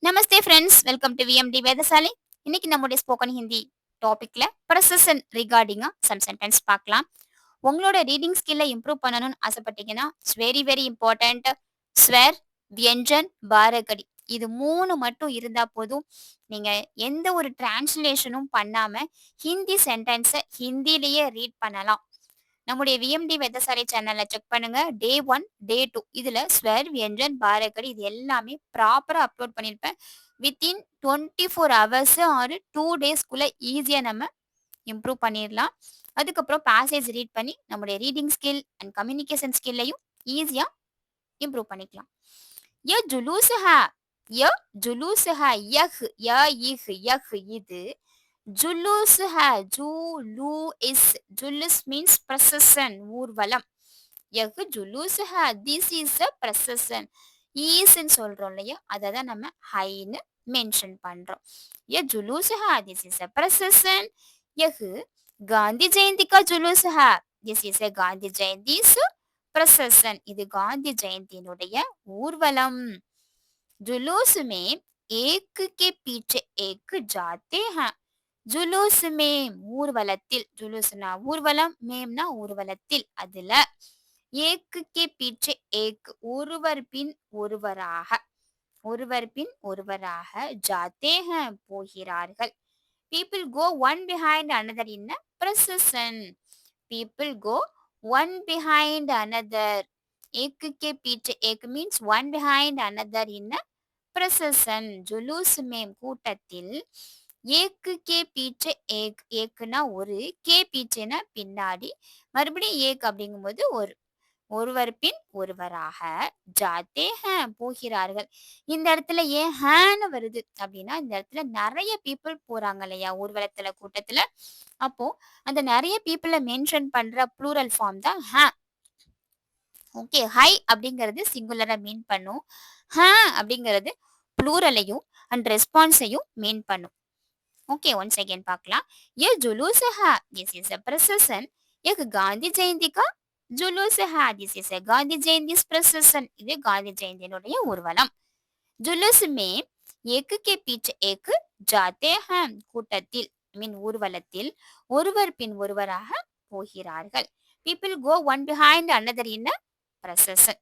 Namaste friends, welcome to VMT Vedasalai. இன்னைக்கு நம்முடைய spoken Hindi டாபிக்ல ப்ரெசஷன் ரிகார்டிங்கா சம் சென்டென்ஸ் பார்க்கலாம். உங்களோட ரீடிங் ஸ்கில்ல இம்ப்ரூவ் பண்ணணும்னு ஆசைப்பட்டீங்கன்னா இட்ஸ் வெரி வெரி இம்பார்ட்டன்ட். ஸ்வர், வியஞ்சன், பாரகடி இது 3 மட்டும் இருந்தா போதும். நீங்க எந்த ஒரு டிரான்ஸ்லேஷனும் பண்ணாம ஹிந்தி சென்டென்ஸை ஹிந்திலேயே ரீட் பண்ணலாம். நம்முடைய விஎம்டி வெத்தசாலை சேனல்ல செக் பண்ணுங்க. டே 1, டே 2 இதுல ஸ்வர், வியஞ்சன், பாரகடி இது எல்லாமே ப்ராப்பரா அப்லோட் பண்ணியிருப்பேன். வித்தின் 24 ஹவர்ஸ் ஆர் 2 டேஸ்க்குள்ள ஈஸியா நம்ம இம்ப்ரூவ் பண்ணிடலாம். அதுக்கப்புறம் பேசேஜ் ரீட் பண்ணி நம்முடைய ரீடிங் ஸ்கில் அண்ட் கம்யூனிகேஷன் ஸ்கில்லையும் ஈஸியா இம்ப்ரூவ் பண்ணிக்கலாம். ய ஜுலூஸ் ஹ ய ஜுலூஸ் ஹ யஹ் ய இஹ் யஹ் இது ஜுலூஸ் ஹ ஜூலூ இஸ் ஜுலுஸ் மீன்ஸ் ப்ரொசஷன் ஊர்வலம். யஹ் ஜுலூஸ் ஹ திஸ் இஸ் அ ப்ரொசஷன். ஈஸ்ன்னு சொல்றோம் இல்லையா, அதை தான் நம்ம ஹைன்னு மென்ஷன் பண்றோம். ய ஜுலூஸ் ஹ திஸ் இஸ் அ ப்ரொசஷன். யஹ் காந்தி ஜெயந்தி கா ஜுலூஸ் ஹ this is a Gandhi Jayanti procession. இது காந்தி ஜெயந்தியினுடைய ஊர்வலம். जुलूस में एक के पीछे एक जाते हैं. ஜுலூஸ் மேம் ஊர்வலத்தில், ஜுலூஸ்னா ஊர்வலம், மேம்னா ஊர்வலத்தில், அதுல ஏக்கு கே பீச்சே ஏக் ஒருவர் பின் ஒருவராக, ஒருவர் பின் ஒருவராக ஜாத்தே ஹே போகிறார்கள். People go one behind another in procession. People go one behind another. एक के पीछे एक means one behind another in a procession. जुलूस में கூட்டத்தில் ஏக்கு கே பீச்சே ஏக், ஏக்குனா ஒரு, கே பீச்சேனா பின்னாடி, மறுபடியும் ஏக் அப்படிங்கும்போது ஒரு, ஒருவர் பின் ஒருவராக ஜாத்தே ஹே போகிறார்கள். இந்த இடத்துல ஏன் ஹேன்னு வருது அப்படின்னா, இந்த இடத்துல நிறைய பீப்புள் போறாங்க இல்லையா ஊர்வலத்துல, கூட்டத்துல. அப்போ அந்த நிறைய பீப்புளை மென்ஷன் பண்ற ப்ளூரல் ஃபார்ம் தான் ஹே. ஓகே, ஹை அப்படிங்கிறது சிங்குலரா மீன் பண்ணும். ஹ அப்படிங்கிறது ப்ளூரலையும் அண்ட் ரெஸ்பான்ஸையும் மீன் பண்ணும். ओके, वन सेकेंड பார்க்கலாம். ये जुलूस है दिस इज अ प्रोसेशन. एक गांधी जयंती का जुलूस है this is a Gandhi Jayanti procession. இது காந்தி ஜெயந்தியினுடைய ஊர்வலம். जुलूस में एक के पीछे एक जाते हैं. கூட்டத்தில் மீன் ஊர்வலத்தில் ஒருவர் பின் ஒருவராக போகிறார்கள். people go one behind another in a procession.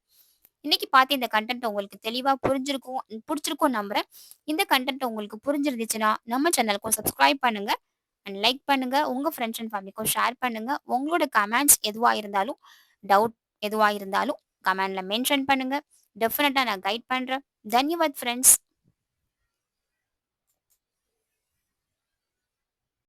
இன்னைக்கு பார்த்து இந்த கண்டென்ட் உங்களுக்கு தெளிவா புரிஞ்சிருக்கும், பிடிச்சிருக்கும் நம்புறேன். இந்த கண்டென்ட் உங்களுக்கு புரிஞ்சிருந்துச்சுன்னா நம்ம சேனலுக்கும் சப்ஸ்கிரைப் பண்ணுங்க அண்ட் லைக் பண்ணுங்க. உங்க ஃப்ரெண்ட்ஸ் அண்ட் ஃபேமிலிக்கும் ஷேர் பண்ணுங்க. உங்களோட கமெண்ட்ஸ் எதுவா இருந்தாலும், டவுட் எதுவா இருந்தாலும் கமெண்ட்ல மென்ஷன் பண்ணுங்க. டெஃபினட்டா நான் கைட் பண்றேன். தன்யவாத் ஃப்ரெண்ட்ஸ்.